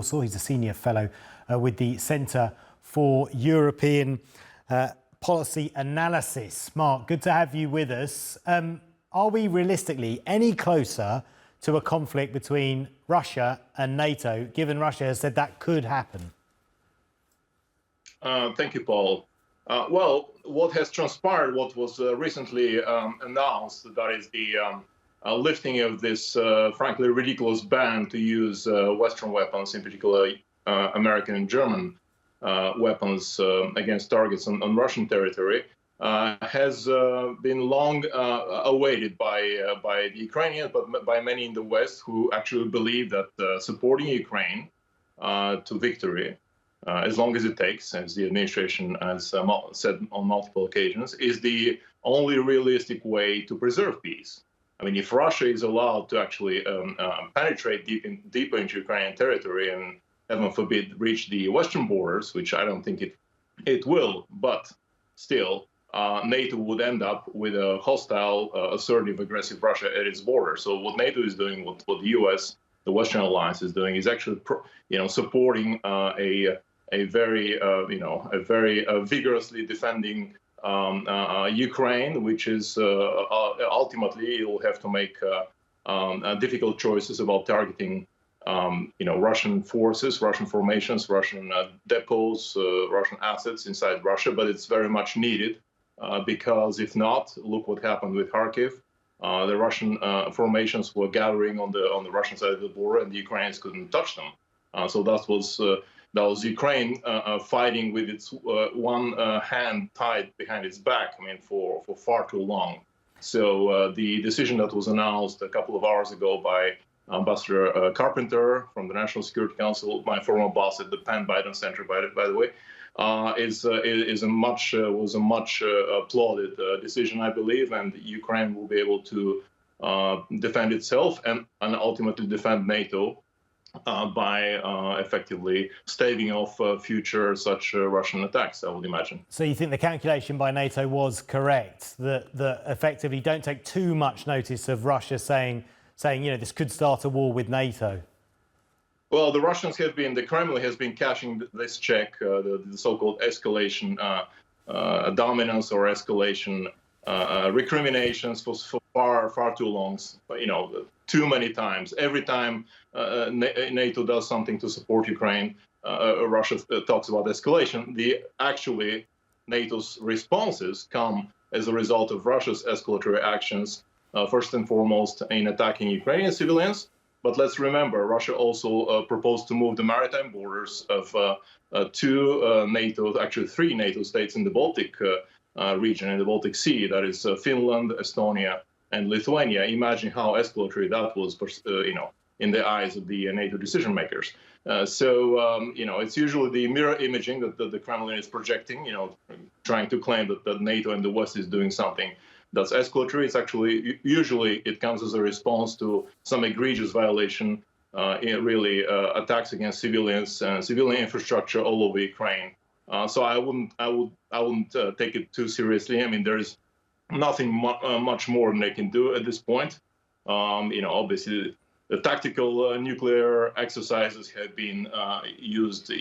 Warsaw. He's a senior fellow with the Centre for European Policy Analysis. Mark, good to have you with us. Are we realistically any closer to a conflict between Russia and NATO, given Russia has said that could happen? Thank you, Paul. Well, what has transpired, what was recently announced, that is the lifting of this, frankly, ridiculous ban to use Western weapons, in particular American and German weapons against targets on Russian territory, has been long awaited by the Ukrainians, but by many in the West who actually believe that supporting Ukraine to victory, as long as it takes, as the administration has said on multiple occasions, is the only realistic way to preserve peace. I mean, if Russia is allowed to actually penetrate deeper into Ukrainian territory and, heaven forbid, reach the Western borders, which I don't think it will, but still, NATO would end up with a hostile, assertive, aggressive Russia at its border. So what NATO is doing, what the US, the Western alliance is doing, is actually, supporting a very vigorously defending Ukraine, which is ultimately it will have to make difficult choices about targeting, Russian forces, Russian formations, Russian depots, Russian assets inside Russia. But it's very much needed because if not, look what happened with Kyiv. The Russian formations were gathering on the Russian side of the border, and the Ukrainians couldn't touch them. So that was Ukraine fighting with its one hand tied behind its back, for far too long. So the decision that was announced a couple of hours ago by Ambassador Carpenter from the National Security Council, my former boss at the Penn Biden Center, by the way, was a much applauded decision, I believe, and Ukraine will be able to defend itself and ultimately defend NATO by effectively staving off future such Russian attacks, I would imagine. So you think the calculation by NATO was correct, that effectively don't take too much notice of Russia saying, this could start a war with NATO? Well, the Kremlin has been cashing this check, the so-called escalation dominance or escalation recriminations for far too long, too many times. Every time NATO does something to support Ukraine, Russia talks about escalation. NATO's responses come as a result of Russia's escalatory actions, first and foremost in attacking Ukrainian civilians. But let's remember, Russia also proposed to move the maritime borders of three NATO states in the Baltic region, in the Baltic Sea, that is Finland, Estonia, and Lithuania. Imagine how escalatory that was, in the eyes of the NATO decision makers. It's usually the mirror imaging that the Kremlin is projecting, trying to claim that NATO and the West is doing something that's escalatory. It's actually, usually it comes as a response to some egregious violation, attacks against civilians and civilian infrastructure all over Ukraine. So I wouldn't take it too seriously. There is nothing much more than they can do at this point. Obviously the tactical nuclear exercises have been used,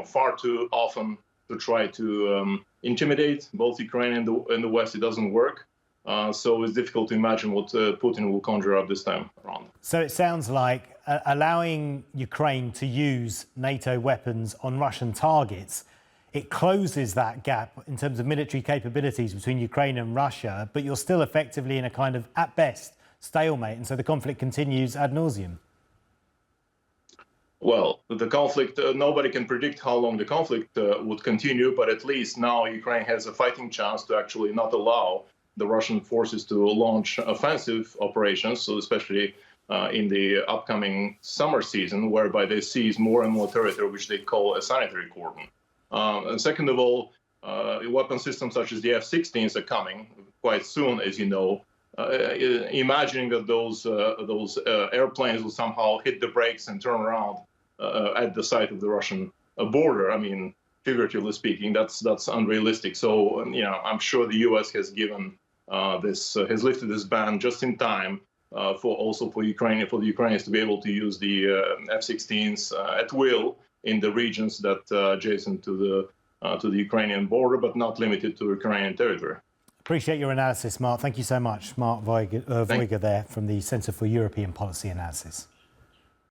far too often to try to intimidate both Ukraine and the West. It doesn't work. So it's difficult to imagine what Putin will conjure up this time around. So it sounds like allowing Ukraine to use NATO weapons on Russian targets, it closes that gap in terms of military capabilities between Ukraine and Russia, but you're still effectively in a kind of, at best, stalemate, and so the conflict continues ad nauseum. Well, the conflict, nobody can predict how long the conflict would continue, but at least now Ukraine has a fighting chance to actually not allow the Russian forces to launch offensive operations, so especially in the upcoming summer season, whereby they seize more and more territory, which they call a sanitary cordon. And second of all, weapon systems such as the F-16s are coming quite soon, as you know. Imagining that those airplanes will somehow hit the brakes and turn around at the site of the Russian border, figuratively speaking, that's unrealistic. So, I'm sure the U.S. has given has lifted this ban just in time for the Ukrainians to be able to use the F-16s at will in the regions that adjacent to the Ukrainian border, but not limited to Ukrainian territory. Appreciate your analysis, Mark. Thank you so much. Mark Voyger there from the Centre for European Policy Analysis.